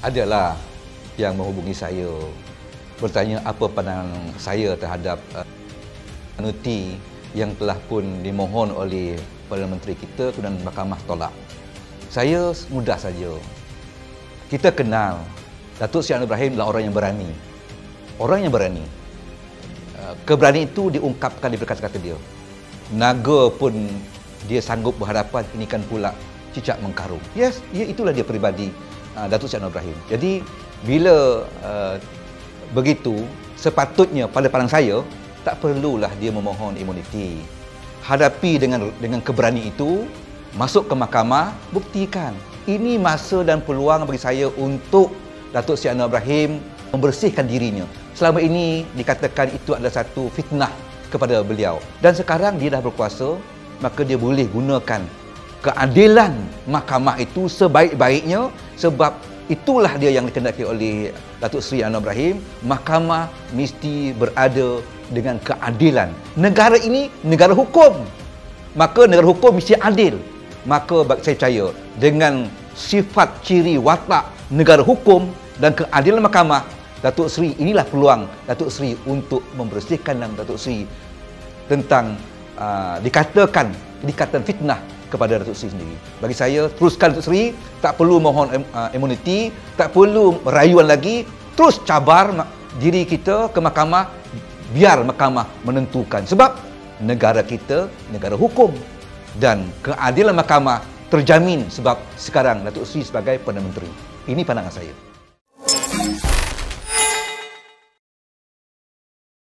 Adalah yang menghubungi saya bertanya apa pandangan saya terhadap anuti yang telah pun dimohon oleh Perdana Menteri kita kemudian Mahkamah tolak. Saya mudah saja. Kita kenal Datuk Seri Anwar Ibrahim adalah orang yang berani. Orang yang berani. Keberanian itu diungkapkan di kata-kata dia. Naga pun dia sanggup berhadapan, ini kan pula cicak mengkarung. Yes, itulah dia peribadi Datuk Seri Anwar Ibrahim. Jadi bila begitu, sepatutnya pada pandang saya tak perlulah dia memohon imuniti. Hadapi dengan keberanian itu, masuk ke mahkamah, buktikan. Ini masa dan peluang bagi saya untuk Datuk Seri Anwar Ibrahim membersihkan dirinya. Selama ini dikatakan itu adalah satu fitnah kepada beliau. Dan sekarang dia dah berkuasa, maka dia boleh gunakan keadilan mahkamah itu sebaik-baiknya, sebab itulah dia yang dikehendaki oleh Datuk Seri Anwar Ibrahim. Mahkamah mesti berada dengan keadilan. Negara ini negara hukum. Maka negara hukum mesti adil. Maka saya percaya dengan sifat ciri watak negara hukum dan keadilan mahkamah, Datuk Seri, inilah peluang Datuk Seri untuk membersihkan nama Datuk Seri tentang dikatakan fitnah kepada Datuk Seri sendiri. Bagi saya, teruskan Datuk Seri, tak perlu mohon imuniti, tak perlu rayuan lagi, terus cabar diri kita ke mahkamah, biar mahkamah menentukan. Sebab negara kita negara hukum dan keadilan mahkamah terjamin sebab sekarang Datuk Seri sebagai Perdana Menteri. Ini pandangan saya.